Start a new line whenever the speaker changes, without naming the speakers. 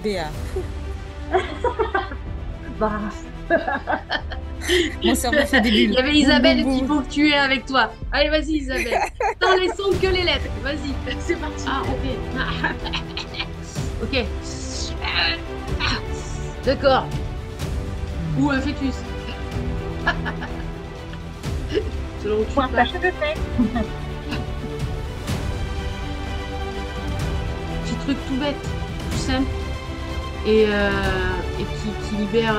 Béa.
Bah,
Mon cerveau fait des
il
bulles.
y avait
Boum,
Isabelle
boum,
qu'il
boum.
faut que tu aies avec toi. Allez, vas-y, Isabelle. Sans les sons que les lettres. Vas-y, c'est parti. Ah, ok. Ok. D'accord. Ou un fœtus. Selon où tu te places.
Pointage de fait.
Petit truc tout bête, tout simple. Et qui libère